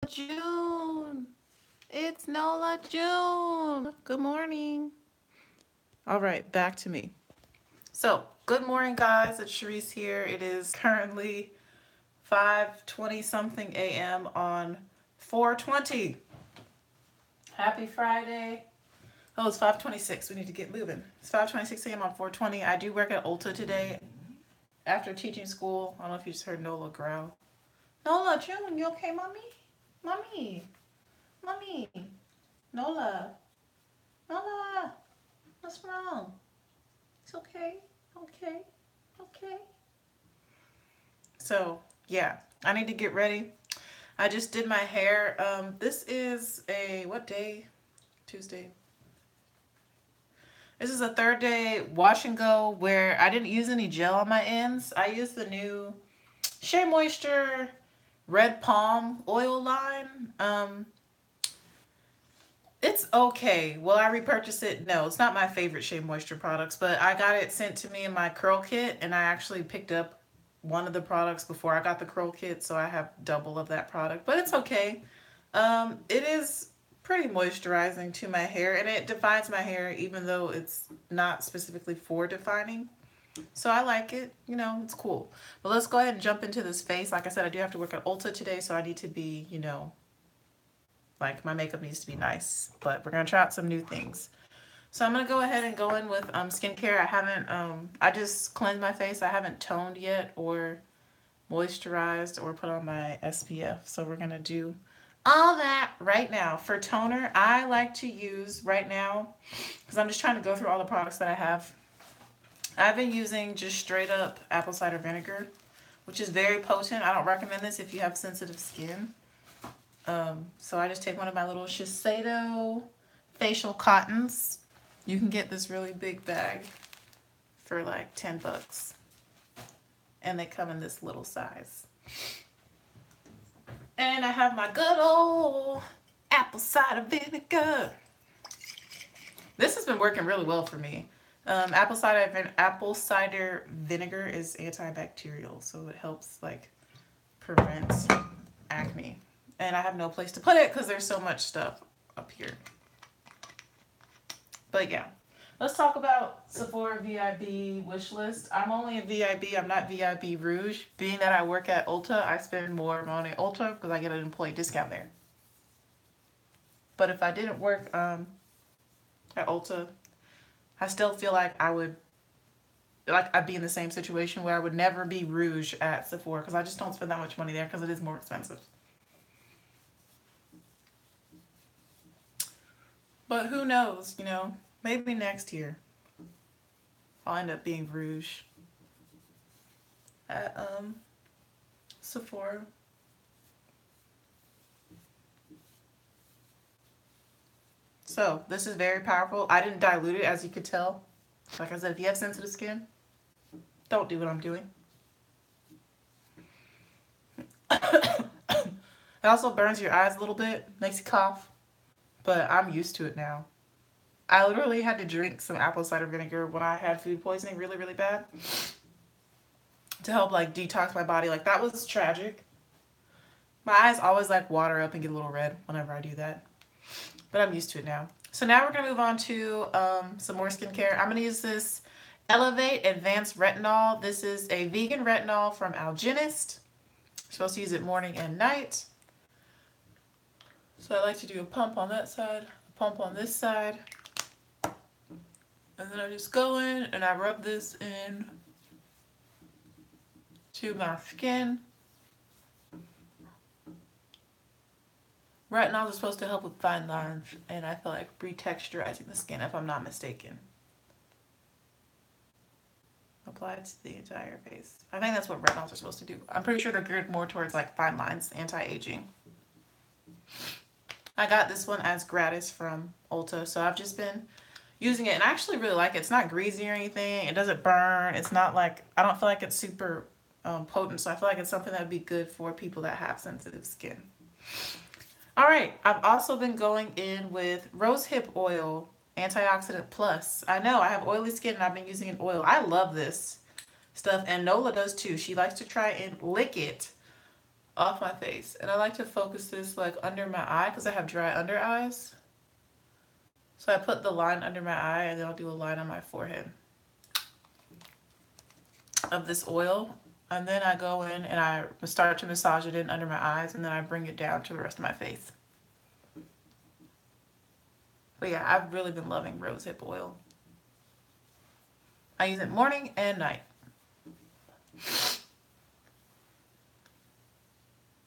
June. It's Nola June. Good morning. All right, back to me. So, good morning, guys. It's Sharice here. It is currently 5:20 something a.m. on 420. Happy Friday. Oh, it's 5:26. We need to get moving. It's 5:26 a.m. on 420. I do work at Ulta today after teaching school. I don't know if you just heard Nola growl. Nola June, you okay, mommy? Mommy. Mommy. Nola. Nola. What's wrong? It's okay. Okay. Okay. So, yeah, I need to get ready. I just did my hair. This is a what day? Tuesday. This is a third day wash and go where I didn't use any gel on my ends. I used the new Shea Moisture Red Palm oil line. It's okay. Will I repurchase it? No, it's not my favorite Shea Moisture products, but I got it sent to me in my curl kit, and I actually picked up one of the products before I got the curl kit, so I have double of that product. But it's okay. It is pretty moisturizing to my hair, and it defines my hair, even though it's not specifically for defining. So I like it. It's cool. But let's go ahead and jump into this face. Like I said, I do have to work at Ulta today, so I need to be, like my makeup needs to be nice, but we're gonna try out some new things. So I'm gonna go ahead and go in with skincare. I just cleansed my face. I haven't toned yet or moisturized or put on my SPF. So we're gonna do all that right now. For toner, I like to use right now, because I'm just trying to go through all the products that I have. I've been using just straight up apple cider vinegar, which is very potent. I don't recommend this if you have sensitive skin. So I just take one of my little Shiseido facial cottons. You can get this really big bag for like 10 bucks. And they come in this little size. And I have my good old apple cider vinegar. This has been working really well for me. Apple cider vinegar is antibacterial, so it helps like prevent acne. And I have no place to put it because there's so much stuff up here. But yeah, let's talk about Sephora VIB wish list. I'm only a VIB. I'm not VIB Rouge. Being that I work at Ulta, I spend more money at Ulta because I get an employee discount there. But if I didn't work at Ulta, I still feel like I'd be in the same situation where I would never be Rouge at Sephora because I just don't spend that much money there because it is more expensive. But who knows, maybe next year I'll end up being Rouge at Sephora. So this is very powerful. I didn't dilute it, as you could tell. Like I said, if you have sensitive skin, don't do what I'm doing. It also burns your eyes a little bit, makes you cough, but I'm used to it now. I literally had to drink some apple cider vinegar when I had food poisoning really, really bad to help like detox my body. Like that was tragic. My eyes always like water up and get a little red whenever I do that, but I'm used to it now. So now we're gonna move on to some more skincare. I'm gonna use this Elevate Advanced Retinol. This is a vegan retinol from Algenist. You're supposed to use it morning and night. So I like to do a pump on that side, a pump on this side. And then I just go in and I rub this in to my skin. Retinol is supposed to help with fine lines, and I feel like retexturizing the skin, if I'm not mistaken. Apply it to the entire face. I think that's what retinols are supposed to do. I'm pretty sure they're geared more towards like fine lines, anti-aging. I got this one as gratis from Ulta, so I've just been using it, and I actually really like it. It's not greasy or anything. It doesn't burn. It's not like, I don't feel like it's super potent, so I feel like it's something that would be good for people that have sensitive skin. All right, I've also been going in with Rosehip Oil Antioxidant Plus. I know I have oily skin and I've been using an oil. I love this stuff, and Nola does too. She likes to try and lick it off my face. And I like to focus this like under my eye because I have dry under eyes. So I put the line under my eye and then I'll do a line on my forehead of this oil. And then I go in and I start to massage it in under my eyes, and then I bring it down to the rest of my face. But yeah, I've really been loving rosehip oil. I use it morning and night.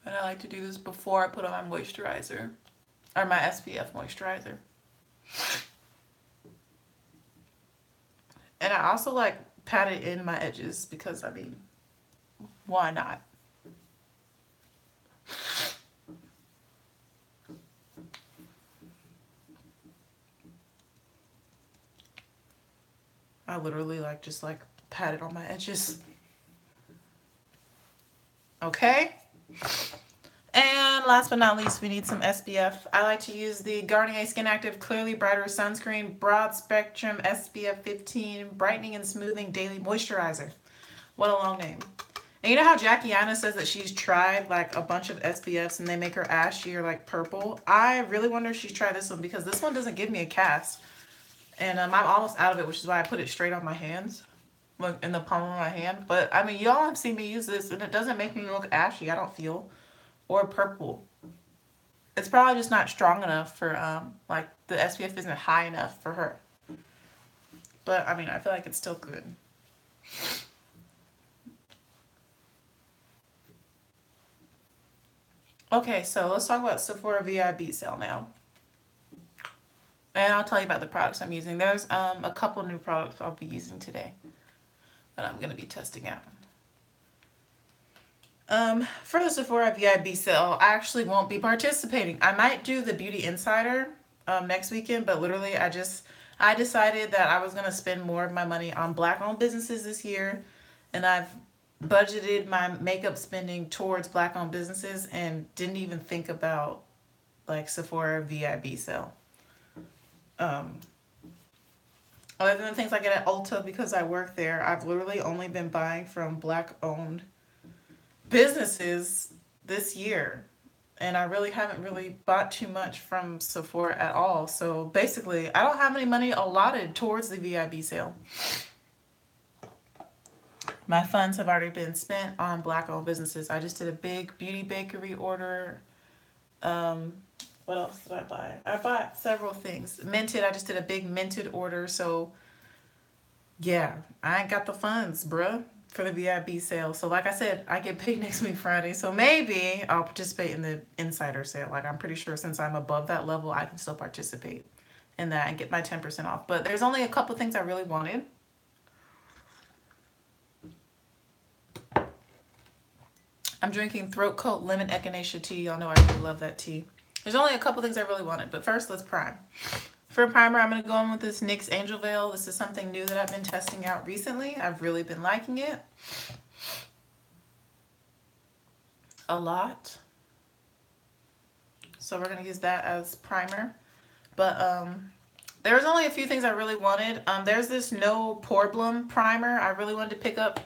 And I like to do this before I put on my moisturizer, or my SPF moisturizer. And I also like pat it in my edges because, I mean, why not? I literally just pat it on my edges. Okay. And last but not least, we need some SPF. I like to use the Garnier Skin Active Clearly Brighter Sunscreen Broad Spectrum SPF 15 Brightening and Smoothing Daily Moisturizer. What a long name. And you know how Jackie Anna says that she's tried like a bunch of SPFs and they make her ashy or like purple? I really wonder if she's tried this one, because this one doesn't give me a cast. And I'm almost out of it, which is why I put it straight on my hands. Look, in the palm of my hand. But I mean, y'all have seen me use this and it doesn't make me look ashy, I don't feel. Or purple. It's probably just not strong enough for, like, the SPF isn't high enough for her. But, I mean, I feel like it's still good. Okay, so let's talk about Sephora VIB sale now. And I'll tell you about the products I'm using. There's a couple new products I'll be using today that I'm going to be testing out. For the Sephora VIB sale, I actually won't be participating. I might do the Beauty Insider next weekend, but literally I decided that I was going to spend more of my money on Black-owned businesses this year, and I've budgeted my makeup spending towards Black-owned businesses and didn't even think about like Sephora VIB sale. Other than the things I get at Ulta because I work there, I've literally only been buying from Black-owned businesses this year, and I really haven't really bought too much from Sephora at all. So basically I don't have any money allotted towards the VIB sale. My funds have already been spent on Black-owned businesses. I just did a big beauty bakery order. What else did I buy? I bought several things. Minted, I just did a big minted order. So yeah, I ain't got the funds, bruh, for the VIB sale. So like I said, I get paid next week Friday. So maybe I'll participate in the insider sale. Like, I'm pretty sure since I'm above that level, I can still participate in that and get my 10% off. But there's only a couple things I really wanted. I'm drinking Throat Coat Lemon Echinacea tea. Y'all know I really love that tea. There's only a couple things I really wanted, but first let's prime. For primer, I'm going to go in with this NYX Angel Veil. This is something new that I've been testing out recently. I've really been liking it a lot. So we're going to use that as primer. But there was only a few things I really wanted. There's this No Problem primer I really wanted to pick up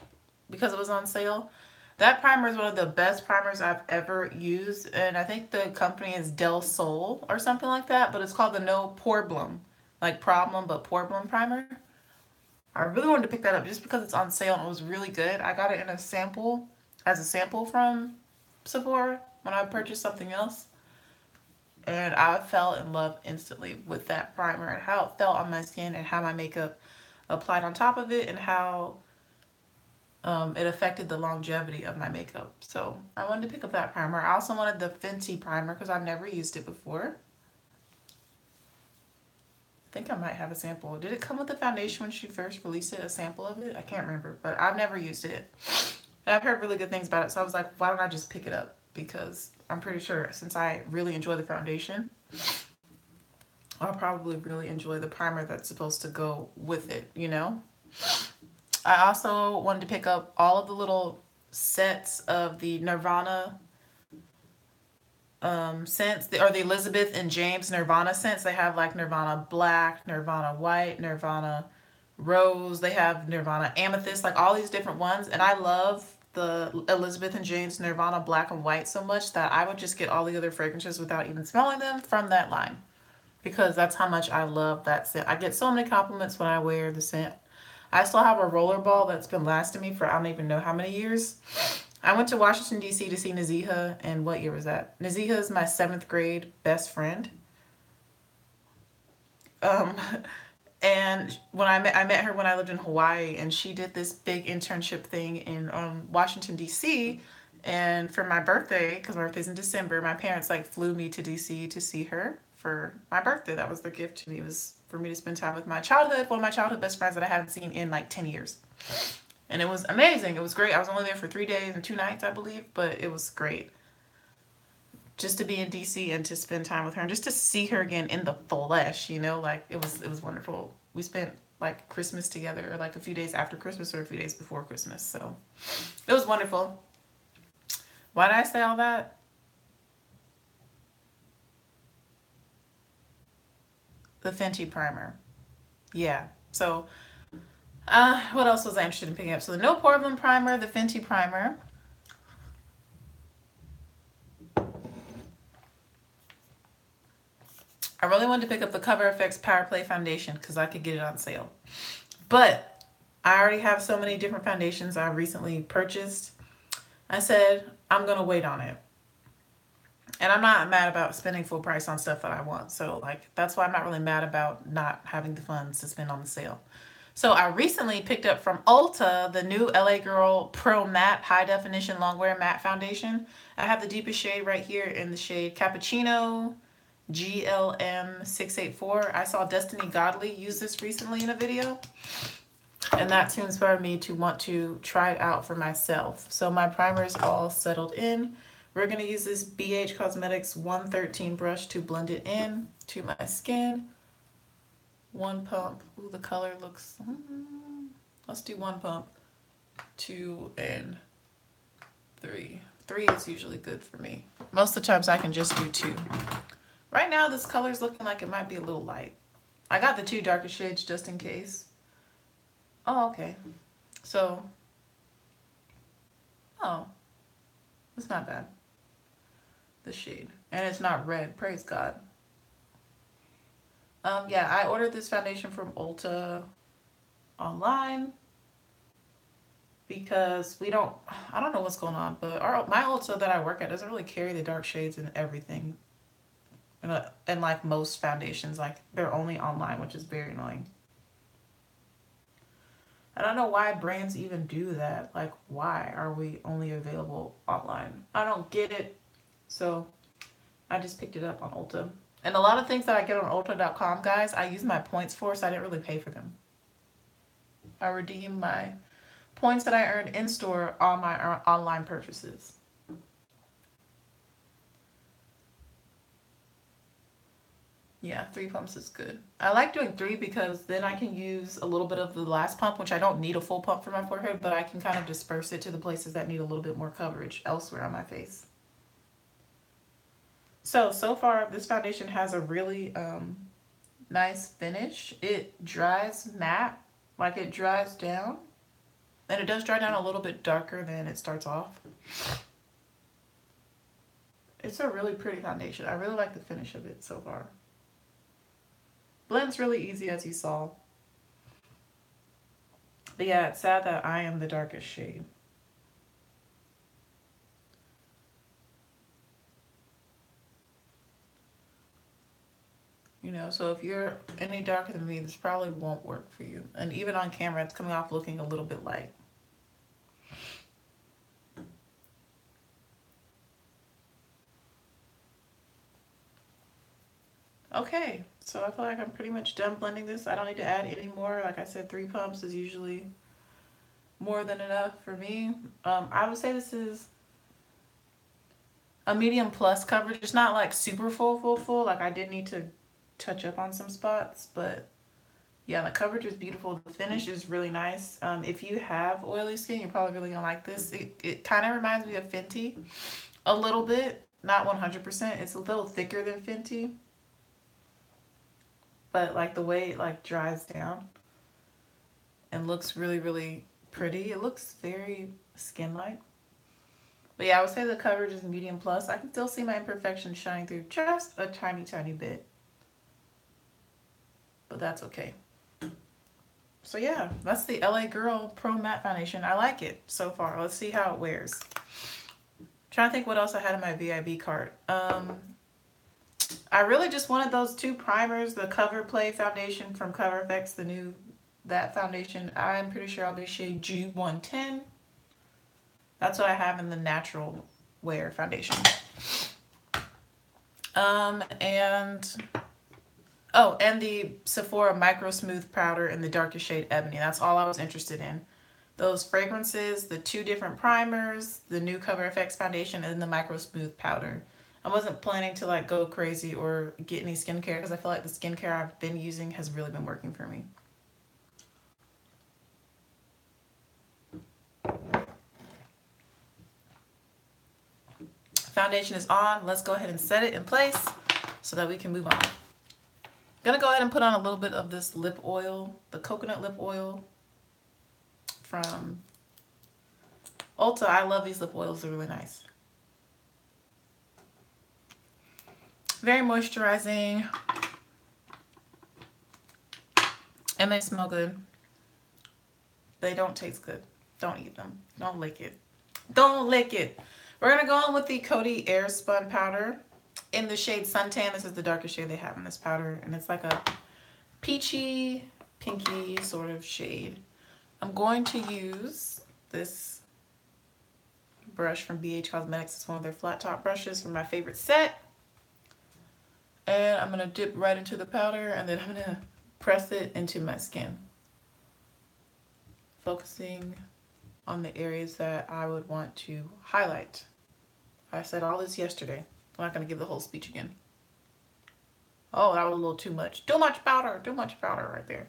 because it was on sale. That primer is one of the best primers I've ever used, and I think the company is Del Sol or something like that, but it's called the No Problem, like problem, but Problem primer. I really wanted to pick that up just because it's on sale and it was really good. I got it in a sample, as a sample from Sephora when I purchased something else, and I fell in love instantly with that primer and how it felt on my skin and how my makeup applied on top of it and how it affected the longevity of my makeup. So I wanted to pick up that primer. I also wanted the Fenty primer because I've never used it before. I think I might have a sample. Did it come with the foundation when she first released it, a sample of it? I can't remember, but I've never used it. And I've heard really good things about it, so I was like, why don't I just pick it up? Because I'm pretty sure since I really enjoy the foundation, I'll probably really enjoy the primer that's supposed to go with it, you know? I also wanted to pick up all of the little sets of the Nirvana scents, or the Elizabeth and James Nirvana scents. They have like Nirvana Black, Nirvana White, Nirvana Rose. They have Nirvana Amethyst, like all these different ones. And I love the Elizabeth and Jane's Nirvana Black and White so much that I would just get all the other fragrances without even smelling them from that line, because that's how much I love that scent. I get so many compliments when I wear the scent. I still have a rollerball that's been lasting me for I don't even know how many years. I went to Washington, D.C. to see Naziha, and what year was that? Naziha is my 7th grade best friend. Um, and when I met her when I lived in Hawaii, and she did this big internship thing in Washington, D.C. And for my birthday, because my birthday's in December, my parents like flew me to D.C. to see her for my birthday. That was their gift to me, was for me to spend time with my childhood, one of my childhood best friends that I haven't seen in like 10 years. And it was amazing. It was great. I was only there for 3 days and 2 nights, I believe, but it was great just to be in DC and to spend time with her and just to see her again in the flesh, you know, like it was wonderful. We spent like Christmas together, or like a few days after Christmas or a few days before Christmas. So it was wonderful. Why did I say all that? The Fenty primer. Yeah. So what else was I interested in picking up? So the No Problem primer, the Fenty primer. I really wanted to pick up the Cover FX Power Play foundation because I could get it on sale. But I already have so many different foundations I recently purchased. I said, I'm going to wait on it. And I'm not mad about spending full price on stuff that I want. So like that's why I'm not really mad about not having the funds to spend on the sale. So I recently picked up from Ulta the new LA Girl Pro Matte High Definition Longwear Matte Foundation. I have the deepest shade right here in the shade Cappuccino GLM 684. I saw Destiny Godly use this recently in a video, and that too inspired me to want to try it out for myself. So my primer is all settled in. We're going to use this BH Cosmetics 113 brush to blend it in to my skin. One pump. Ooh, the color looks... let's do one pump. 2 and 3. 3 is usually good for me. Most of the times I can just do 2. Right now this color is looking like it might be a little light. I got the 2 darker shades just in case. Oh, okay. So... oh. It's not bad. The shade. And it's not red. Praise God. Yeah, I ordered this foundation from Ulta online because I don't know what's going on, but my Ulta that I work at doesn't really carry the dark shades and everything. And like most foundations, like they're only online, which is very annoying. I don't know why brands even do that. Like, why are we only available online? I don't get it. So I just picked it up on Ulta. And a lot of things that I get on Ulta.com, guys, I use my points for, so I didn't really pay for them. I redeem my points that I earned in store on my online purchases. Yeah, 3 pumps is good. I like doing 3 because then I can use a little bit of the last pump, which I don't need a full pump for my forehead, but I can kind of disperse it to the places that need a little bit more coverage elsewhere on my face. So far this foundation has a really nice finish. It dries matte, like it dries down. And it does dry down a little bit darker than it starts off. It's a really pretty foundation. I really like the finish of it so far. Blends really easy, as you saw. But yeah, it's sad that I am the darkest shade. You know, so if you're any darker than me, this probably won't work for you. And even on camera, it's coming off looking a little bit light. Okay, so I feel like I'm pretty much done blending this. I don't need to add any more. Like I said, 3 pumps is usually more than enough for me. I would say this is a medium plus coverage. It's not like super full. Like I did need to touch up on some spots, but yeah, the coverage is beautiful. The finish is really nice. If you have oily skin, you're probably really gonna like this. It kind of reminds me of Fenty a little bit, not 100%. It's a little thicker than Fenty, but like the way it like dries down and looks really, really pretty. It looks very Skin Light. But yeah, I would say the coverage is medium plus. I can still see my imperfections shining through just a tiny, tiny bit. But that's okay. So yeah, that's the LA Girl Pro Matte Foundation. I like it so far. Let's see how it wears. Trying to think what else I had in my VIB cart. I really just wanted those two primers, the Cover Play foundation from Cover FX, the new that foundation. I'm pretty sure I'll be shade G110. That's what I have in the natural wear foundation. And the Sephora Micro Smooth Powder in the darkest shade Ebony. That's all I was interested in. Those fragrances, the two different primers, the new Cover FX foundation, and the Micro Smooth Powder. I wasn't planning to like go crazy or get any skincare because I feel like the skincare I've been using has really been working for me. Foundation is on. Let's go ahead and set it in place so that we can move on. I'm gonna go ahead and put on a little bit of this lip oil, the coconut lip oil from Ulta. I love these lip oils, they're really nice. Very moisturizing. And they smell good. They don't taste good. Don't eat them. Don't lick it. Don't lick it. We're going to go on with the Coty Airspun powder in the shade Suntan. This is the darkest shade they have in this powder. And it's like a peachy, pinky sort of shade. I'm going to use this brush from BH Cosmetics. It's one of their flat top brushes from my favorite set. And I'm going to dip right into the powder and then I'm going to press it into my skin. Focusing on the areas that I would want to highlight. I said all this yesterday. I'm not going to give the whole speech again. Oh, that was a little too much. Too much powder. Too much powder right there.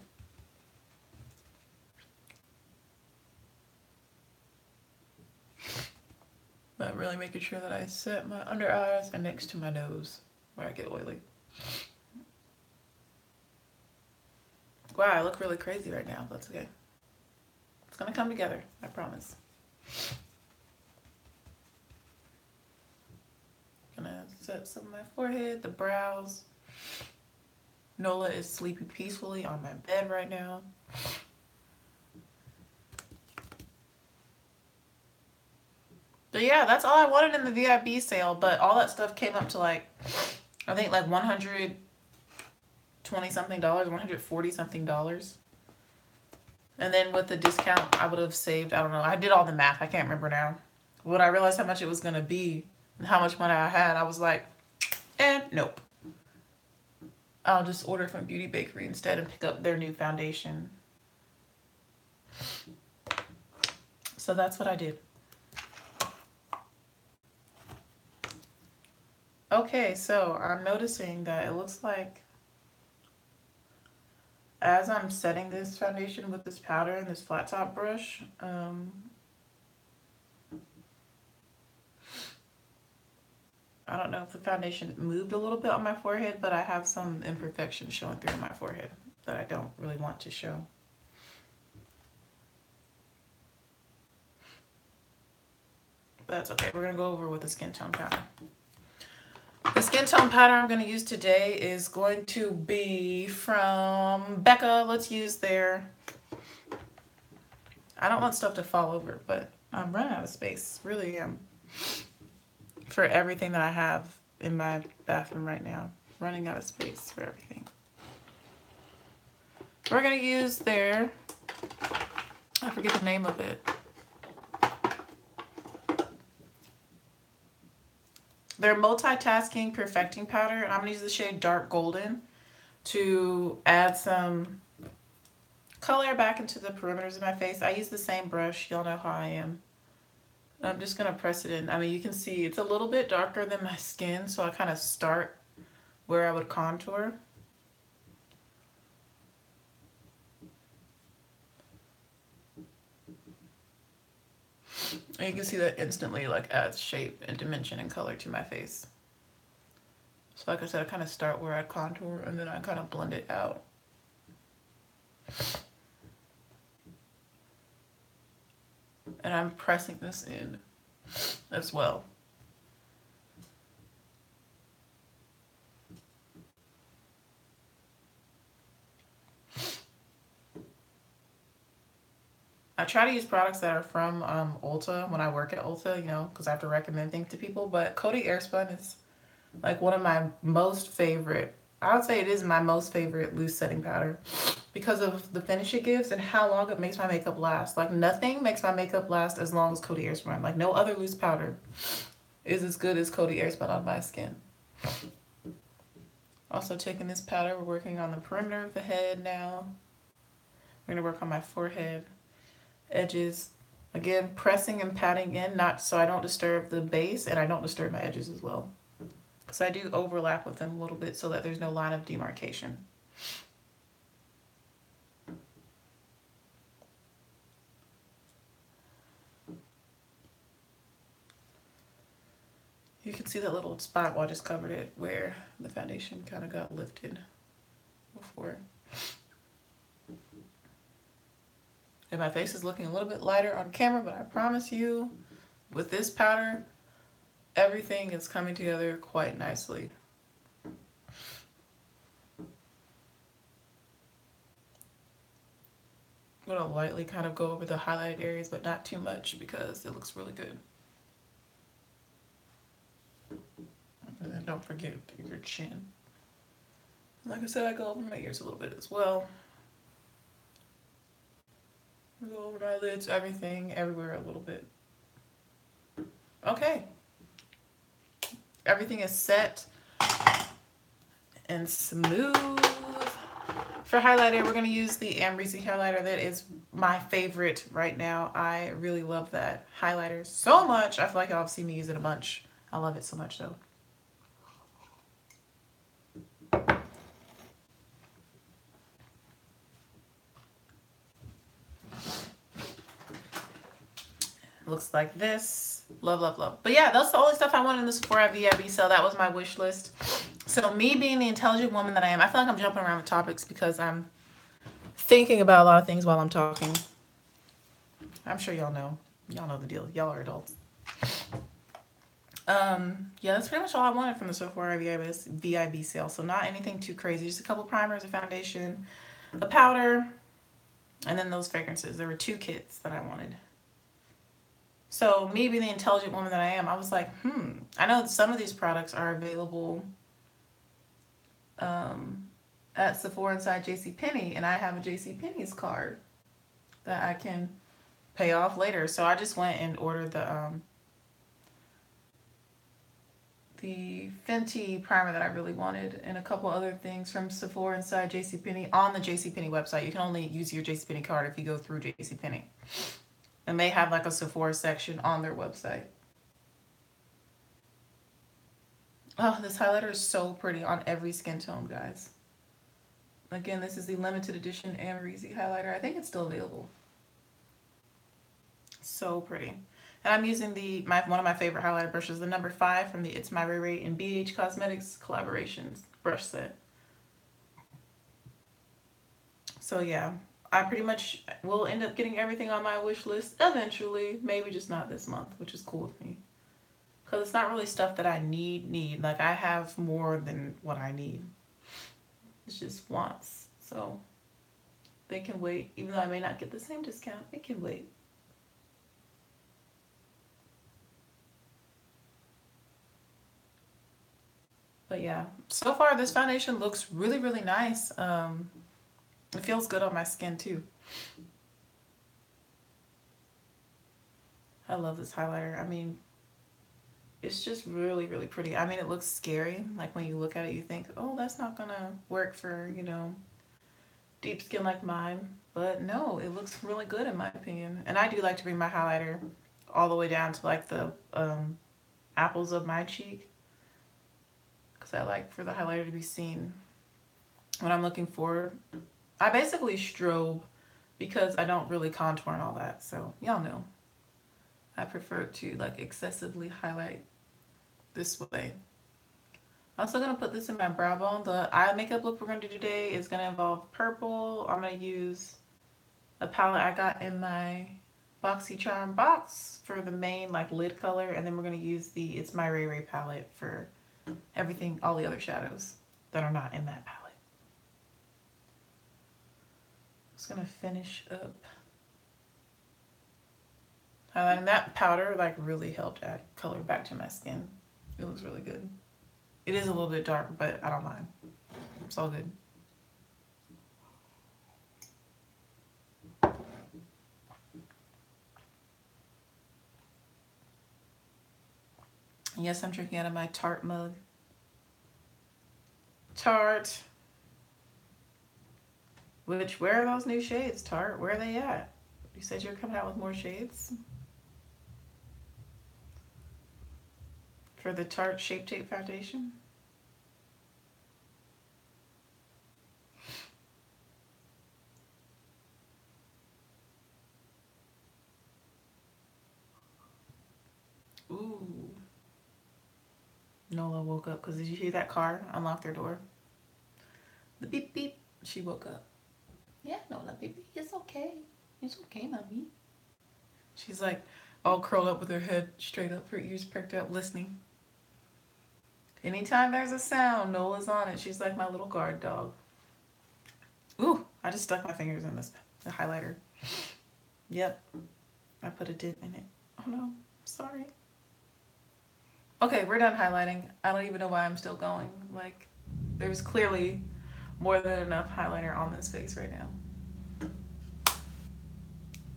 But really making sure that I set my under eyes and next to my nose where I get oily. Wow, I look really crazy right now. That's okay. It's gonna come together, I promise. Gonna set some of my forehead, the brows. Nola is sleeping peacefully on my bed right now. But yeah, that's all I wanted in the VIB sale, but all that stuff came up to like, I think like $120 something, $140 something. And then with the discount, I would have saved, I don't know, I did all the math, I can't remember now. When I realized how much it was gonna be and how much money I had, I was like, nope. I'll just order from Beauty Bakery instead and pick up their new foundation. So that's what I did. Okay, so I'm noticing that it looks like as I'm setting this foundation with this powder and this flat top brush, I don't know if the foundation moved a little bit on my forehead, but I have some imperfections showing through my forehead that I don't really want to show. But that's okay. We're going to go over with the skin tone powder. The skin tone powder I'm going to use today is going to be from Becca. Let's use their... I don't want stuff to fall over, but I'm running out of space. Really am. For everything that I have in my bathroom right now. Running out of space for everything. We're going to use their... I forget the name of it. Their multitasking perfecting powder, and I'm gonna use the shade Dark Golden to add some color back into the perimeters of my face. I use the same brush, y'all know how I am. I'm just gonna press it in. I mean, you can see it's a little bit darker than my skin, so I kind of start where I would contour. And you can see that instantly like adds shape and dimension and color to my face. So like I said, I kind of start where I contour and then I kind of blend it out. And I'm pressing this in as well. I try to use products that are from Ulta when I work at Ulta, you know, because I have to recommend things to people. But Coty Airspun is like one of my most favorite. I would say it is my most favorite loose setting powder because of the finish it gives and how long it makes my makeup last. Like nothing makes my makeup last as long as Coty Airspun. Like no other loose powder is as good as Coty Airspun on my skin. Also taking this powder, we're working on the perimeter of the head now. We're gonna work on my forehead, edges. Again, pressing and patting in, not so I don't disturb the base and I don't disturb my edges as well. Because I do overlap with them a little bit so that there's no line of demarcation. You can see that little spot where I just covered it where the foundation kind of got lifted before. And my face is looking a little bit lighter on camera, but I promise you, with this powder, everything is coming together quite nicely. I'm going to lightly kind of go over the highlighted areas, but not too much because it looks really good. And then don't forget your chin. Like I said, I go over my ears a little bit as well. Go over my lids, everything, everywhere a little bit. Okay. Everything is set and smooth. For highlighter, we're going to use the Amrezy highlighter. That is my favorite right now. I really love that highlighter so much. I feel like y'all have seen me use it a bunch. I love it so much though. Looks like this. Love, love, love. But yeah, that's the only stuff I wanted in the Sephora VIB sale. That was my wish list. So me being the intelligent woman that I am, I feel like I'm jumping around with topics because I'm thinking about a lot of things while I'm talking. I'm sure y'all know. Y'all know the deal. Y'all are adults. Yeah, that's pretty much all I wanted from the Sephora VIB sale. So not anything too crazy. Just a couple primers, a foundation, a powder, and then those fragrances. There were 2 kits that I wanted. So me being the intelligent woman that I am, I was like, I know some of these products are available at Sephora inside JCPenney, and I have a JCPenney's card that I can pay off later. So I just went and ordered the Fenty primer that I really wanted and a couple other things from Sephora inside JCPenney on the JCPenney website. You can only use your JCPenney card if you go through JCPenney. And they have like a Sephora section on their website. Oh, this highlighter is so pretty on every skin tone, guys. Again, this is the limited edition Amrezy highlighter. I think it's still available. So pretty. And I'm using one of my favorite highlighter brushes, the number 5 from the It's My Ray Ray and BH Cosmetics collaborations brush set. So yeah, I pretty much will end up getting everything on my wish list eventually. Maybe just not this month, which is cool with me. Because it's not really stuff that I need. Like, I have more than what I need. It's just wants. So they can wait. Even though I may not get the same discount, it can wait. But yeah, so far this foundation looks really, really nice. It feels good on my skin too. I love this highlighter. I mean, it's just really, really pretty. I mean, it looks scary. Like when you look at it, you think, oh, that's not gonna work for, you know, deep skin like mine. But no, it looks really good in my opinion. And I do like to bring my highlighter all the way down to like the apples of my cheek. Because I like for the highlighter to be seen when I'm looking for. I basically strobe because I don't really contour and all that. So y'all know. I prefer to like excessively highlight this way. I'm also going to put this in my brow bone. The eye makeup look we're going to do today is going to involve purple. I'm going to use a palette I got in my BoxyCharm box for the main like lid color, and then we're going to use the It's My Ray Ray palette for everything, all the other shadows that are not in that palette. Just going to finish up highlighting. That powder like really helped add color back to my skin. It looks really good. It is a little bit dark, but I don't mind. It's all good. Yes, I'm drinking out of my Tarte mug. Tarte. Where are those new shades, Tarte? Where are they at? You said you're coming out with more shades? For the Tarte Shape Tape Foundation? Ooh. Nola woke up because did you hear that car unlock their door? The beep beep. She woke up. Yeah, Nola, baby, it's okay. It's okay, mommy. She's like all curled up with her head straight up, her ears perked up, listening. Anytime there's a sound, Nola's on it. She's like my little guard dog. Ooh, I just stuck my fingers in this highlighter. Yep, I put a dip in it. Oh no, sorry. Okay, we're done highlighting. I don't even know why I'm still going. Like, there's clearly more than enough highlighter on this face right now.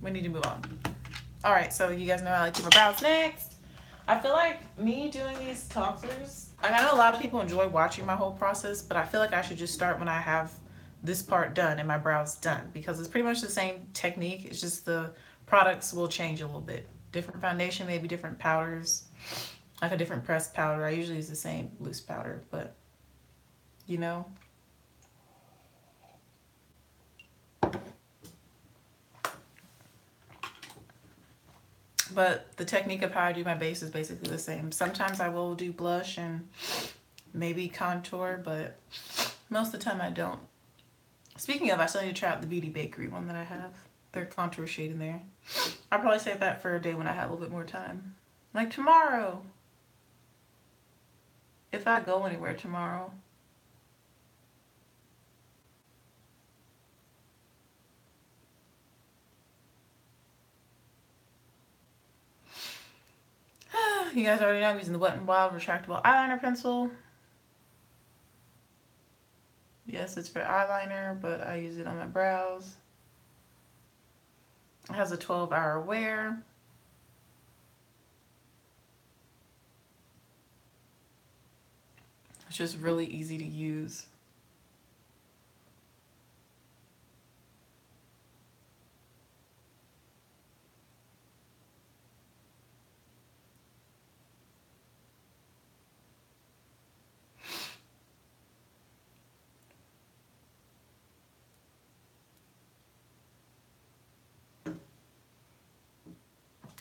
We need to move on. All right, so you guys know I like to do my brows next. I feel like me doing these toppers, and I know a lot of people enjoy watching my whole process, but I feel like I should just start when I have this part done and my brows done, because it's pretty much the same technique. It's just the products will change a little bit. Different foundation, maybe different powders, like a different pressed powder. I usually use the same loose powder, but you know. But the technique of how I do my base is basically the same. Sometimes I will do blush and maybe contour, but most of the time I don't. Speaking of, I still need to try out the Beauty Bakery one that I have. Their contour shade in there. I'll probably save that for a day when I have a little bit more time. Like tomorrow. If I go anywhere tomorrow. You guys already know I'm using the Wet n Wild retractable eyeliner pencil. Yes, it's for eyeliner, but I use it on my brows. It has a 12-hour wear. It's just really easy to use.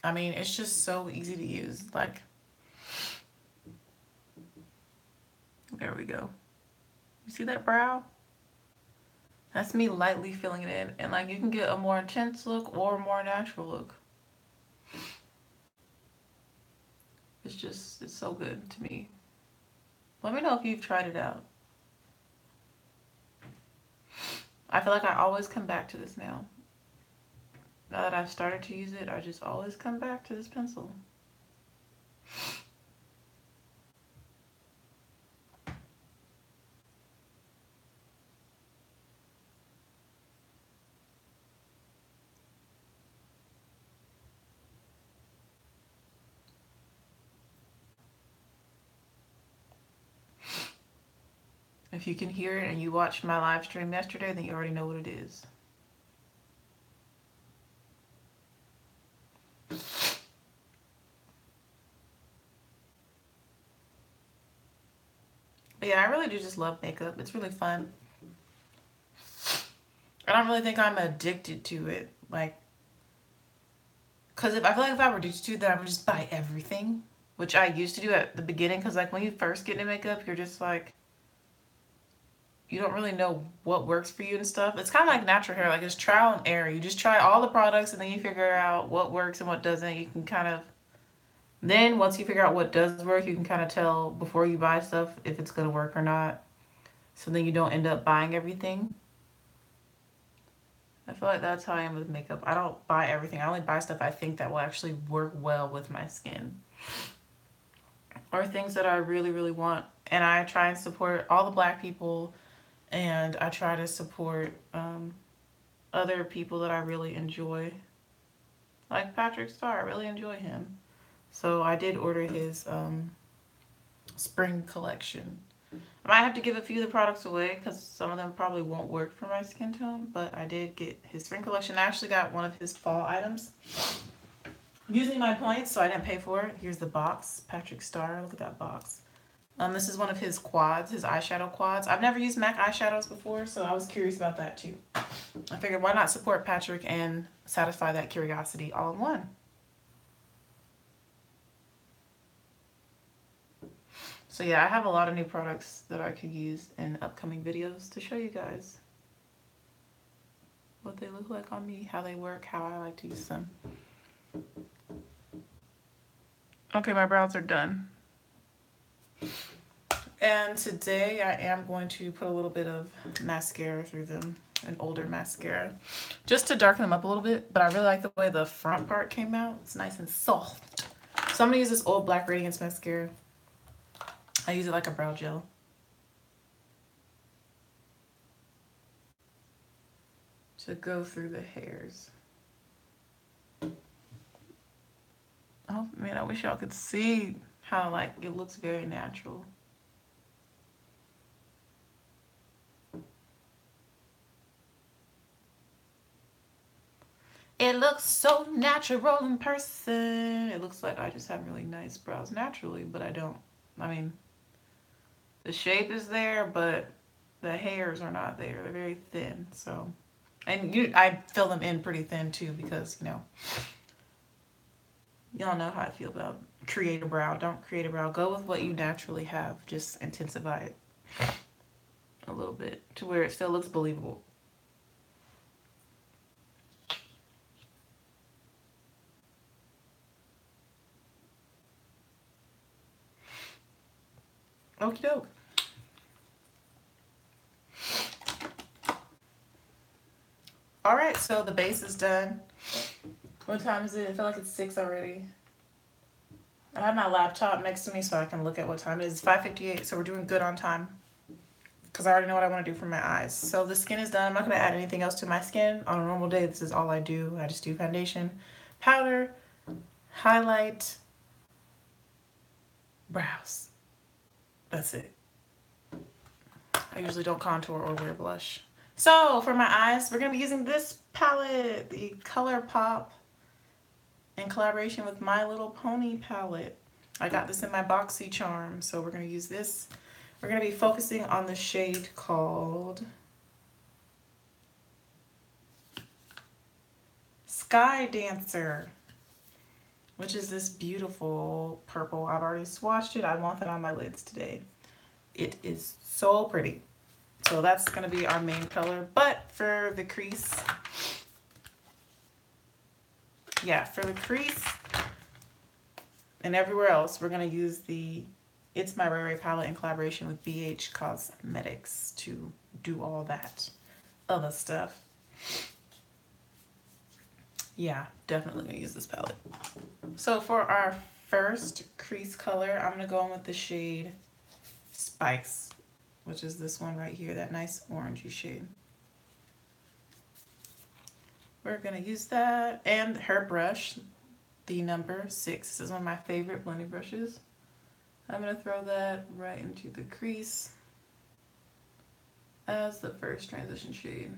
I mean, it's just so easy to use. Like, there we go. You see that brow? That's me lightly filling it in. And like, you can get a more intense look or a more natural look. It's so good to me. Let me know if you've tried it out. I feel like I always come back to this now. Now that I've started to use it, I just always come back to this pencil. If you can hear it and you watched my live stream yesterday, then you already know what it is. But yeah, I really do just love makeup. It's really fun. I don't really think I'm addicted to it. Like, because I feel like if I were addicted to it, then I would just buy everything. Which I used to do at the beginning. Because like when you first get into makeup, you're just like, you don't really know what works for you and stuff. It's kind of like natural hair, like it's trial and error. You just try all the products and then you figure out what works and what doesn't. You can kind of, then once you figure out what does work, you can kind of tell before you buy stuff if it's going to work or not. So then you don't end up buying everything. I feel like that's how I am with makeup. I don't buy everything. I only buy stuff I think that will actually work well with my skin. Or things that I really, really want. And I try and support all the black people. And I try to support other people that I really enjoy. Like Patrick Starr, I really enjoy him. So I did order his spring collection. I might have to give a few of the products away because some of them probably won't work for my skin tone, but I did get his spring collection. I actually got one of his fall items using my points, so I didn't pay for it. Here's the box. Patrick Starr, look at that box. This is one of his quads, his eyeshadow quads. I've never used MAC eyeshadows before, so I was curious about that too. I figured why not support Patrick and satisfy that curiosity all in one. So yeah, I have a lot of new products that I could use in upcoming videos to show you guys what they look like on me, how they work, how I like to use them. Okay, my brows are done. And today I am going to put a little bit of mascara through them, an older mascara, just to darken them up a little bit. But I really like the way the front part came out. It's nice and soft. So I'm going to use this old Black Radiance mascara. I use it like a brow gel. To go through the hairs. Oh man, I wish y'all could see how like it looks very natural. It looks so natural in person. It looks like I just have really nice brows naturally, but I don't. I mean, the shape is there, but the hairs are not there. They're very thin, so. And I fill them in pretty thin too because, you know, y'all know how I feel about create a brow. Don't create a brow. Go with what you naturally have. Just intensify it a little bit to where it still looks believable. Okie doke. All right, so the base is done. What time is it? I feel like it's 6 already. I have my laptop next to me so I can look at what time it is. It's 5:58, so we're doing good on time. Because I already know what I want to do for my eyes. So the skin is done. I'm not going to add anything else to my skin. On a normal day, this is all I do. I just do foundation, powder, highlight, brows. That's it. I usually don't contour or wear blush. So for my eyes, we're going to be using this palette, the ColourPop, in collaboration with My Little Pony palette. I got this in my BoxyCharm, so we're going to use this. We're going to be focusing on the shade called Sky Dancer, which is this beautiful purple. I've already swatched it. I want that on my lids today. It is so pretty. So that's going to be our main color. But for the crease, for the crease and everywhere else, we're going to use the It's My Ray Ray palette in collaboration with BH Cosmetics to do all that other stuff. Yeah, definitely going to use this palette. So for our first crease color, I'm going to go in with the shade Spice, which is this one right here, that nice orangey shade. We're going to use that and her brush, the number 6. This is one of my favorite blending brushes. I'm going to throw that right into the crease as the first transition shade.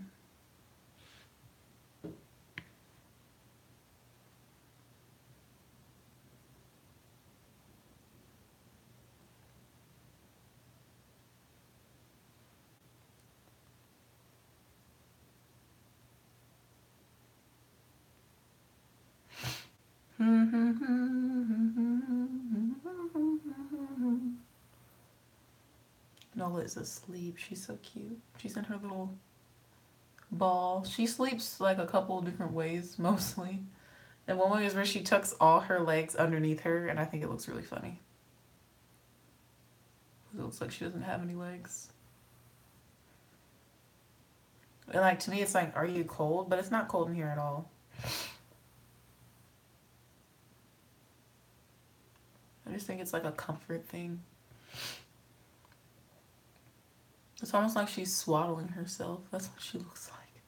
No Bella is asleep. She's so cute. She's in her little ball. She sleeps like a couple different ways, mostly. And one way is where she tucks all her legs underneath her, and I think it looks really funny. It looks like she doesn't have any legs. And like, to me, it's like, are you cold? But it's not cold in here at all. I just think it's like a comfort thing. It's almost like she's swaddling herself. That's what she looks like.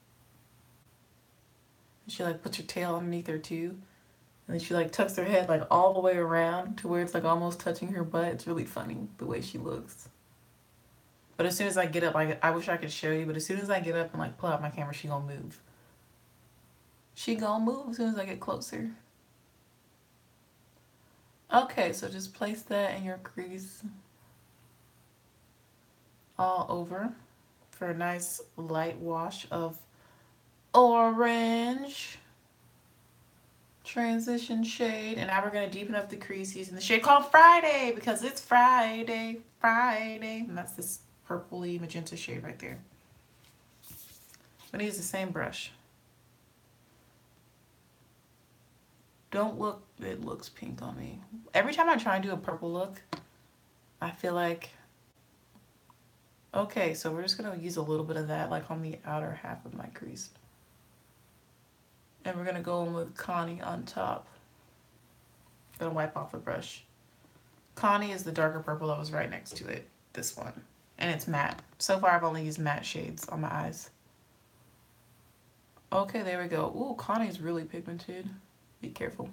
And she like puts her tail underneath her too. And then she like tucks her head like all the way around to where it's like almost touching her butt. It's really funny the way she looks. But as soon as I get up, like, I wish I could show you, but as soon as I get up and like pull out my camera, she gonna move. She gonna move as soon as I get closer. Okay, so just place that in your crease all over for a nice light wash of orange transition shade. And now we're going to deepen up the crease using the shade called Friday, because it's Friday. And that's this purpley magenta shade right there. I'm going to use the same brush. Don't look, it looks pink on me. Every time I try and do a purple look, I feel like, okay, so we're just going to use a little bit of that like on the outer half of my crease. And we're going to go in with Connie on top. Gonna wipe off the brush. Connie is the darker purple that was right next to it, this one. And it's matte. So far I've only used matte shades on my eyes. Okay, there we go. Ooh, Connie's really pigmented. Be careful.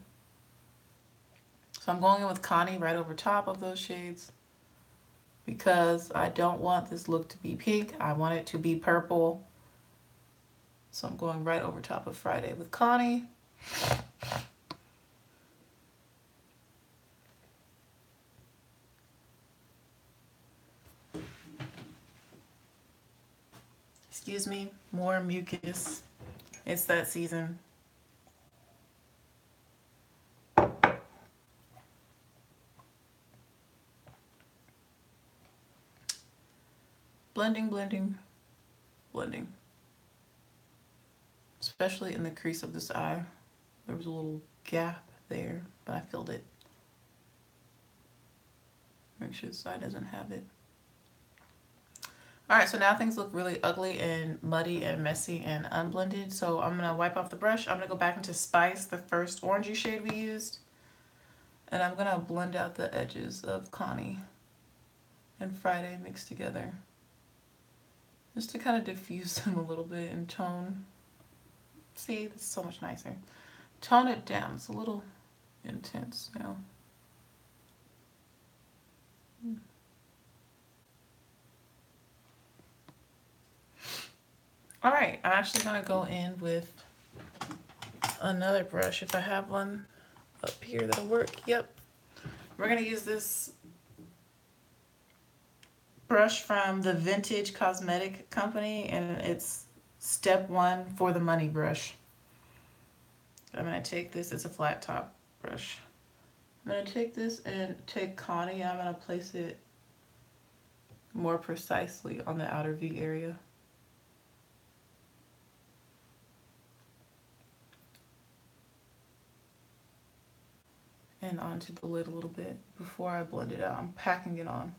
So I'm going in with Connie right over top of those shades because I don't want this look to be pink. I want it to be purple. So I'm going right over top of Friday with Connie. Excuse me, more mucus. It's that season. Blending, blending, blending. Especially in the crease of this eye. There was a little gap there, but I filled it. Make sure this eye doesn't have it. Alright, so now things look really ugly and muddy and messy and unblended. So I'm going to wipe off the brush. I'm going to go back into Spice, the first orangey shade we used. And I'm going to blend out the edges of Connie and Friday mixed together. Just to kind of diffuse them a little bit and tone. See, this is so much nicer. Tone it down. It's a little intense now. Alright, I'm actually going to go in with another brush if I have one up here that'll work. Yep. We're going to use this brush from the Vintage Cosmetic Company, and it's Step 1 for the Money brush. I'm going to take this, it's a flat top brush. I'm going to take this and take Connie, and I'm going to place it more precisely on the outer V area. And onto the lid a little bit before I blend it out. I'm packing it on.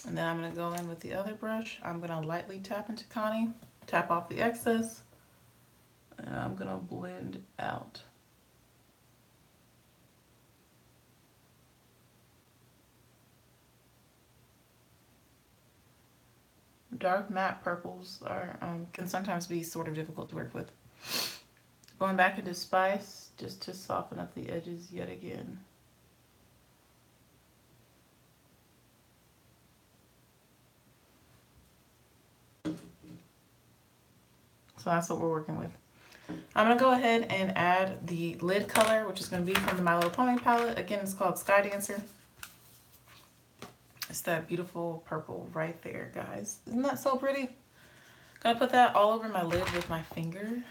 And then I'm going to go in with the other brush. I'm going to lightly tap into Connie, tap off the excess, and I'm going to blend out. Dark matte purples are can sometimes be sort of difficult to work with. Going back into Spice just to soften up the edges yet again. So that's what we're working with. I'm going to go ahead and add the lid color, which is going to be from the My Little Pony palette. Again, it's called Sky Dancer. It's that beautiful purple right there, guys. Isn't that so pretty? Gonna put that all over my lid with my finger.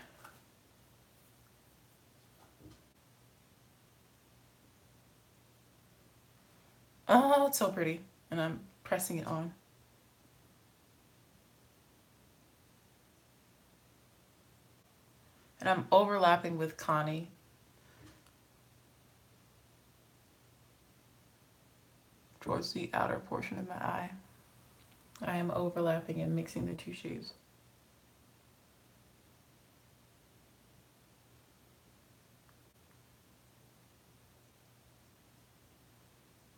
Oh, it's so pretty. And I'm pressing it on. And I'm overlapping with Connie towards the outer portion of my eye. I am overlapping and mixing the two shades.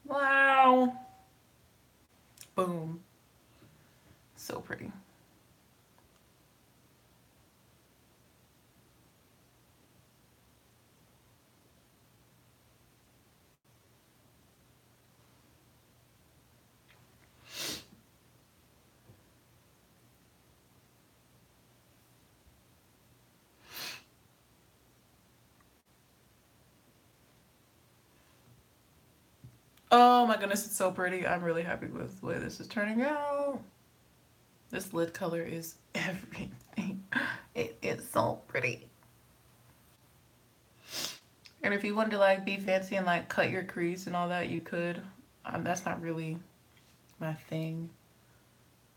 Wow. Boom. So pretty. Oh my goodness, it's so pretty. I'm really happy with the way this is turning out. This lid color is everything. It is so pretty. And if you wanted to like be fancy and like cut your crease and all that, you could. That's not really my thing.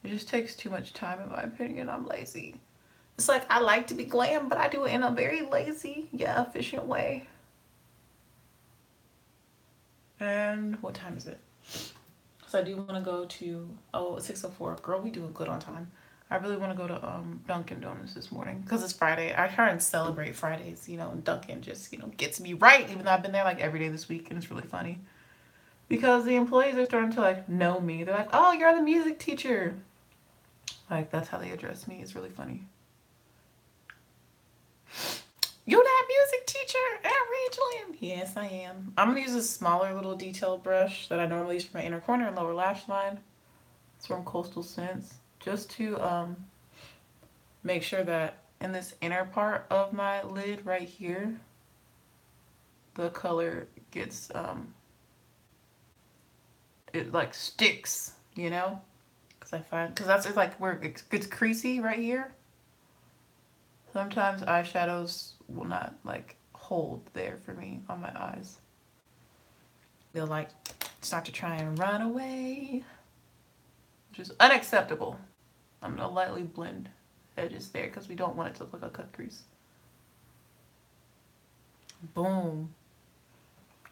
It just takes too much time in my opinion. I'm lazy. It's like I like to be glam, but I do it in a very lazy, efficient way. And what time is it? So I do want to go to, oh, 6:04. Girl, we doing good on time. I really want to go to Dunkin' Donuts this morning because it's Friday. I try and celebrate Fridays, and Dunkin' just, gets me right, even though I've been there like every day this week, and it's really funny because the employees are starting to like know me. They're like, oh, you're the music teacher. Like, that's how they address me. It's really funny. You that music teacher at Ridgeland? Yes, I am. I'm going to use a smaller little detail brush that I normally use for my inner corner and lower lash line. It's from Coastal Scents. Just to make sure that in this inner part of my lid right here, the color gets, it like sticks, because that's just like where it gets creasy right here. Sometimes eyeshadows will not like hold there for me on my eyes. They'll like start to try and run away, which is unacceptable. I'm gonna lightly blend edges there because we don't want it to look like a cut crease. Boom.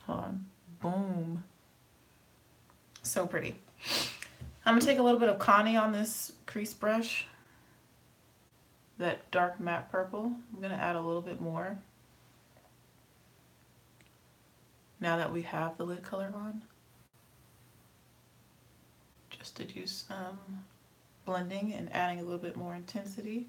Hold on. Boom. So pretty. I'm gonna take a little bit of Connie on this crease brush. That dark matte purple. I'm gonna add a little bit more now that we have the lid color on, just to do some blending and adding a little bit more intensity.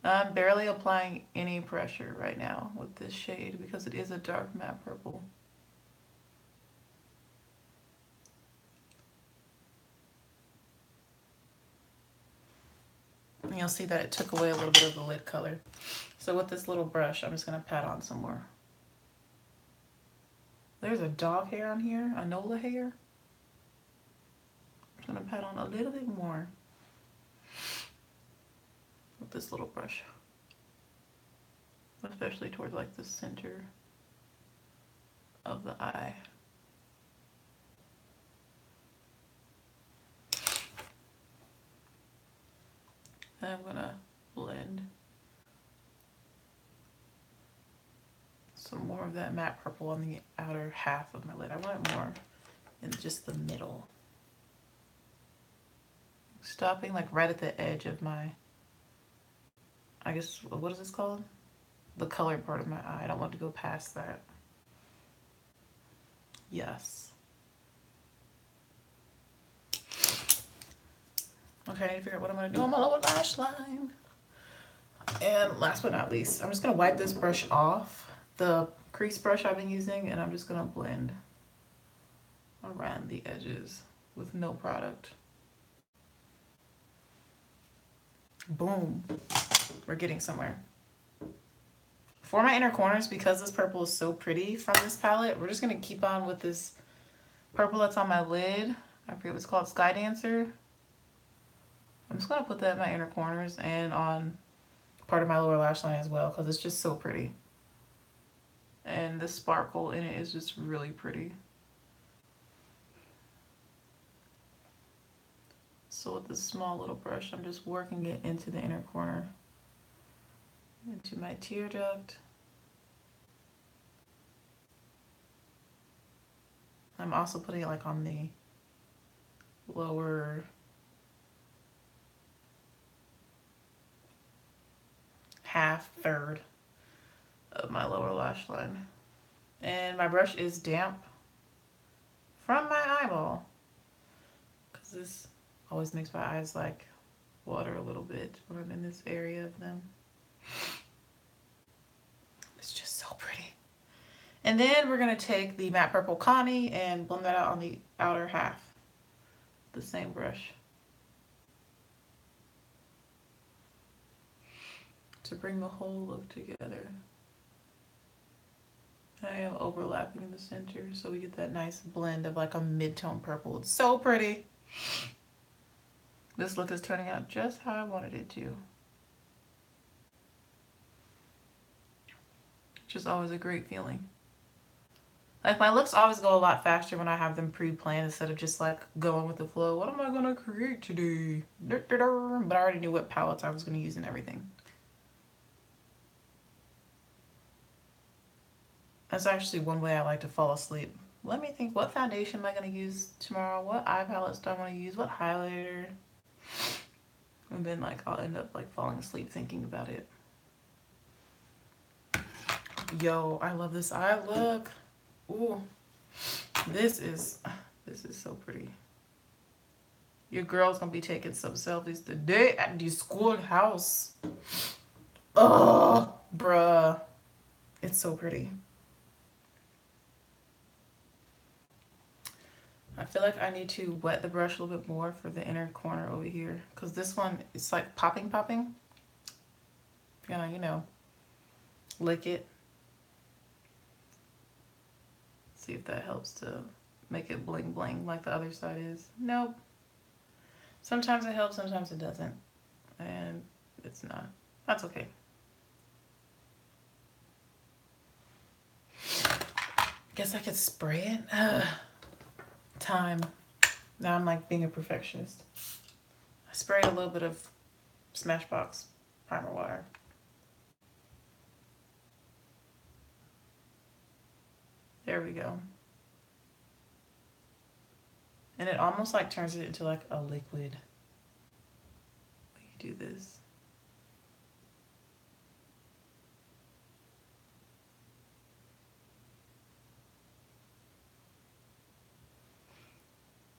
I'm barely applying any pressure right now with this shade because it is a dark matte purple. And you'll see that it took away a little bit of the lid color. So with this little brush, I'm just gonna pat on some more. There's a dog hair on here, a Nola hair. I'm just gonna pat on a little bit more with this little brush, especially towards like the center of the eye. And I'm gonna blend some more of that matte purple on the outer half of my lid. I want it more in just the middle. Stopping like right at the edge of my, I guess, what is this called? The colored part of my eye. I don't want to go past that. Yes. Okay, I need to figure out what I'm gonna do on my lower lash line. And last but not least, I'm just gonna wipe this brush off, the crease brush I've been using, and I'm just gonna blend around the edges with no product. Boom. We're getting somewhere. For my inner corners, because this purple is so pretty from this palette, we're just gonna keep on with this purple that's on my lid. I forget what it's called, Sky Dancer. I'm just gonna put that in my inner corners and on part of my lower lash line as well because it's just so pretty. And and the sparkle in it is just really pretty. So with this small little brush, I'm just working it into the inner corner, into my tear duct. I'm also putting it like on the lower half, third of my lower lash line. And my brush is damp from my eyeball, because this always makes my eyes like water a little bit when I'm in this area of them. It's just so pretty. And then we're going to take the matte purple Connie and blend that out on the outer half. The same brush. To bring the whole look together. I am overlapping in the center so we get that nice blend of like a mid-tone purple. It's so pretty. This look is turning out just how I wanted it to. Which is always a great feeling. Like, my looks always go a lot faster when I have them pre-planned instead of just like going with the flow. What am I gonna create today? But I already knew what palettes I was gonna use and everything. That's actually one way I like to fall asleep. Let me think, what foundation am I gonna use tomorrow? What eye palettes do I wanna use? What highlighter? And then like I'll end up like falling asleep thinking about it. Yo, I love this eye look. Ooh, this is so pretty. Your girl's gonna be taking some selfies today at the schoolhouse. Oh, bruh. It's so pretty. I feel like I need to wet the brush a little bit more for the inner corner over here, because this one, it's like popping. You know, lick it. See if that helps to make it bling bling like the other side is. Nope. Sometimes it helps, sometimes it doesn't. And it's not. That's okay. Guess I could spray it. Time. Now I'm like being a perfectionist. I sprayed a little bit of Smashbox primer water. There we go. And it almost like turns it into like a liquid when you do this.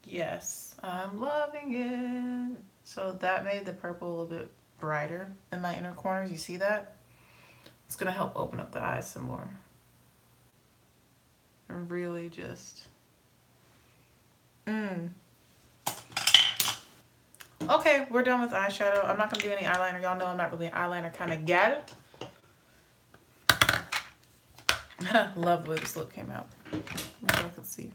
Yes, I'm loving it. So that made the purple a little bit brighter in my inner corners. You see that? It's gonna help open up the eyes some more. And really just Okay, we're done with eyeshadow. I'm not gonna do any eyeliner. Y'all know I'm not really an eyeliner kind of gal. Love the way this look came out. Let's see.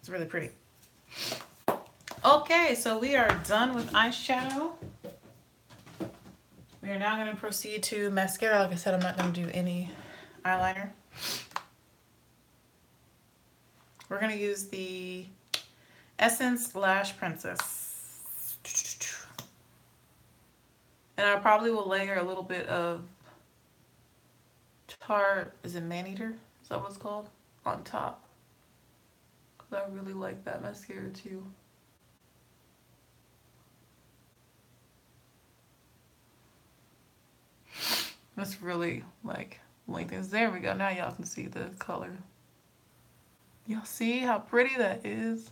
It's really pretty. Okay, so we are done with eyeshadow. We are now going to proceed to mascara. Like I said, I'm not going to do any eyeliner. We're going to use the Essence Lash Princess. And I probably will layer a little bit of Tarte, is it Maneater? Is that what it's called? On top. Because I really like that mascara too. This really like lengthens. There we go. Now y'all can see the color. Y'all see how pretty that is?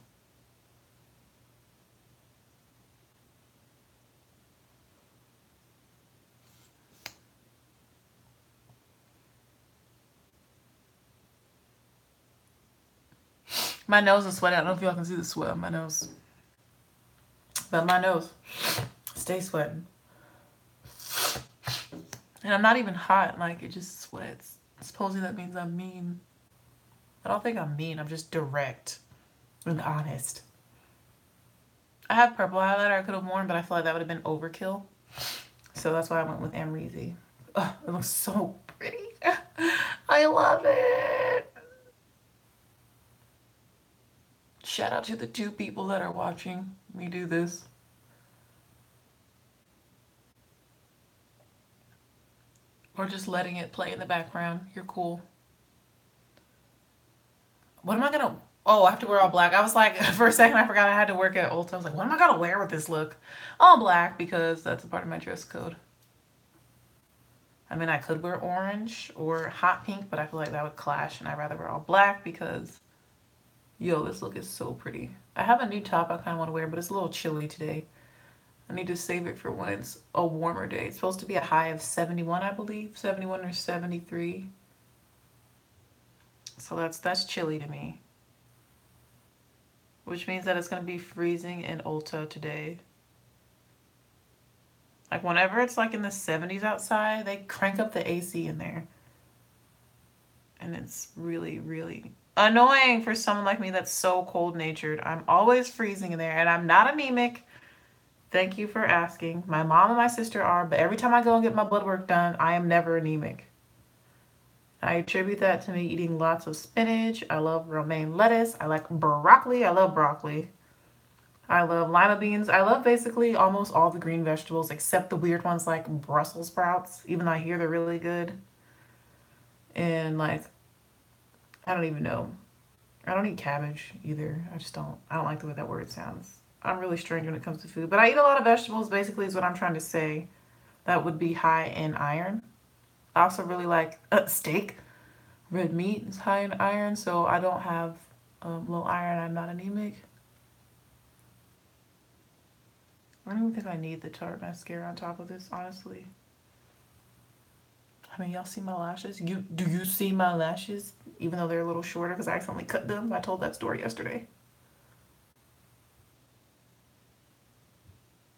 My nose is sweating. I don't know if y'all can see the sweat on my nose. But my nose stays sweating. And I'm not even hot. Like, it just sweats. Supposedly that means I'm mean. I don't think I'm mean. I'm just direct and honest. I have purple highlighter I could have worn, but I feel like that would have been overkill. So that's why I went with Amrezy. Oh, it looks so pretty. I love it. Shout out to the 2 people that are watching me do this. Or just letting it play in the background. You're cool. What am I gonna... Oh, I have to wear all black. I was like, for a second I forgot I had to work at Ulta. I was like, what am I gonna wear with this look? All black, because that's a part of my dress code. I mean, I could wear orange or hot pink, but I feel like that would clash, and I'd rather wear all black because, yo, this look is so pretty. I have a new top I kind of want to wear, but it's a little chilly today. I need to save it for when it's a warmer day. It's supposed to be a high of 71, I believe. 71 or 73. So that's chilly to me. Which means that it's going to be freezing in Ulta today. Like whenever it's like in the 70s outside, they crank up the AC in there. And it's really, really annoying for someone like me that's so cold-natured. I'm always freezing in there, and I'm not anemic. Thank you for asking. My mom and my sister are, but every time I go and get my blood work done, I am never anemic. I attribute that to me eating lots of spinach. I love romaine lettuce. I like broccoli. I love broccoli. I love lima beans. I love basically almost all the green vegetables except the weird ones like Brussels sprouts, even though I hear they're really good. And like, I don't even know. I don't eat cabbage either. I don't like the way that word sounds. I'm really strange when it comes to food. But I eat a lot of vegetables, basically, is what I'm trying to say. That would be high in iron. I also really like steak. Red meat is high in iron, so I don't have low iron. I'm not anemic. I don't even think I need the Tarte mascara on top of this, honestly. I mean, y'all see my lashes? Do you see my lashes? Even though they're a little shorter because I accidentally cut them. I told that story yesterday.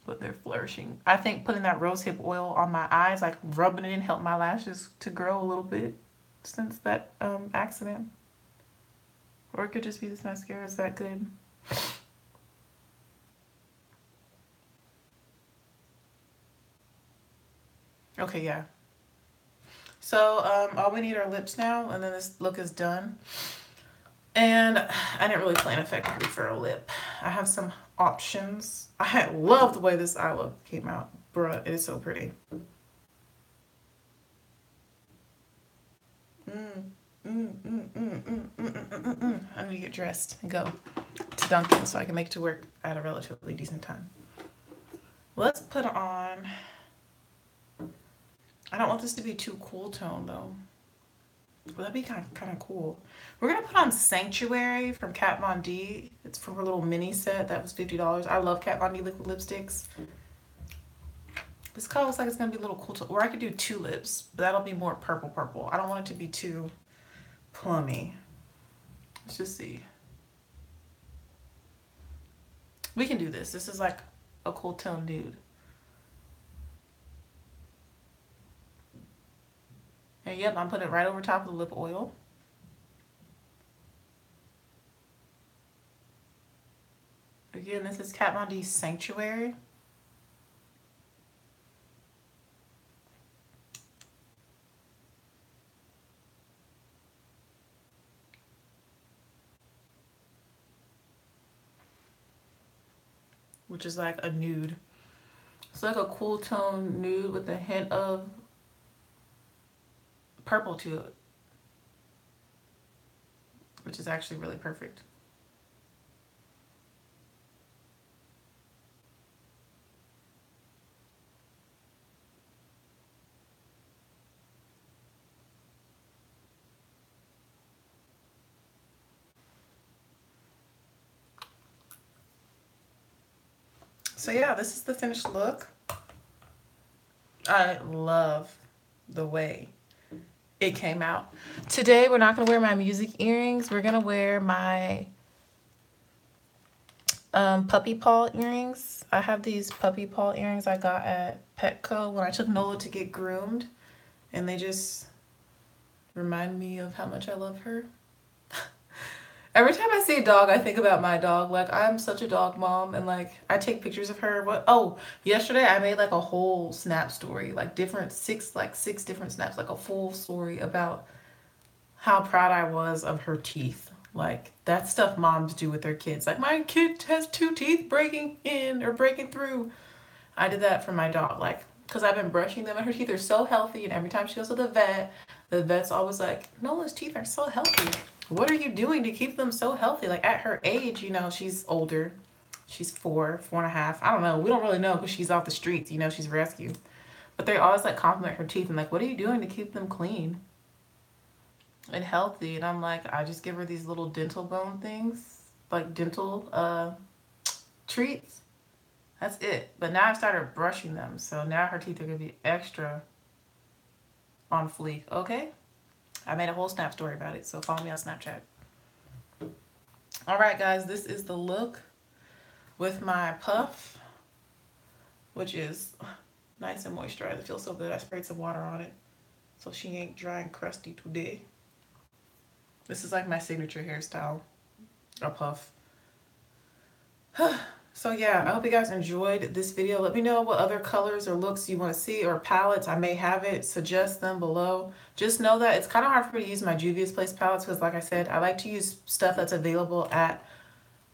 But they're flourishing. I think putting that rosehip oil on my eyes, like rubbing it in, helped my lashes to grow a little bit since that accident. Or it could just be this mascara is that good. Okay, yeah. So all we need are lips now, and then this look is done. And I didn't really plan effectively for a lip. I have some options. I love the way this eye look came out. Bruh, it is so pretty. I need to get dressed and go to Dunkin' so I can make it to work at a relatively decent time. Let's put on... I don't want this to be too cool tone though. Well, that'd be kind of cool. We're gonna put on Sanctuary from Kat Von D. It's from her little mini set that was $50. I love Kat Von D liquid lipsticks. This color looks like it's gonna be a little cool tone. Or I could do 2 lips, but that'll be more purple. I don't want it to be too plummy. Let's just see. We can do this. This is like a cool tone nude. And yep, I'm putting it right over top of the lip oil. Again, this is Kat Von D's Sanctuary. Which is like a nude. It's like a cool tone nude with a hint of purple to it, which is actually really perfect. So yeah, this is the finished look. I love the way it came out. Today, we're not gonna wear my music earrings. We're gonna wear my puppy paw earrings. I have these puppy paw earrings I got at Petco when I took Nola to get groomed, and they just remind me of how much I love her. Every time I see a dog, I think about my dog. Like, I'm such a dog mom, and like, I take pictures of her. What? Oh, yesterday I made like a whole snap story, like six different snaps, like a full story about how proud I was of her teeth. Like, that stuff moms do with their kids. Like, my kid has two teeth breaking in or breaking through. I did that for my dog, like, because I've been brushing them and her teeth are so healthy. And every time she goes to the vet's always like, Nola's teeth are so healthy. What are you doing to keep them so healthy? Like, at her age, you know, she's older. She's 4.5. I don't know. We don't really know because she's off the streets, you know, she's rescued. But they always like compliment her teeth and like, what are you doing to keep them clean and healthy? And I'm like, I just give her these little dental bone things, like dental treats. That's it. But now I've started brushing them. So now her teeth are going to be extra on fleek. Okay? I made a whole snap story about it. So follow me on Snapchat. All right, guys. This is the look with my puff, which is nice and moisturized. It feels so good. I sprayed some water on it so she ain't dry and crusty today. This is like my signature hairstyle, a puff. So yeah, I hope you guys enjoyed this video. Let me know what other colors or looks you want to see or palettes. I may have it. Suggest them below. Just know that it's kind of hard for me to use my Juvia's Place palettes because, like I said, I like to use stuff that's available at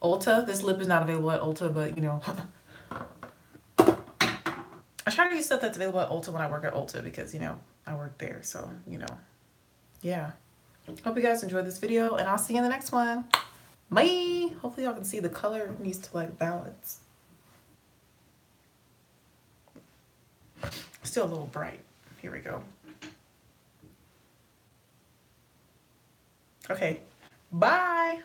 Ulta. This lip is not available at Ulta, but you know, I try to use stuff that's available at Ulta when I work at Ulta because, you know, I work there. So, you know, yeah. Hope you guys enjoyed this video and I'll see you in the next one. Bye. Hopefully y'all can see the color needs to like balance. Still a little bright. Here we go. Okay. Bye.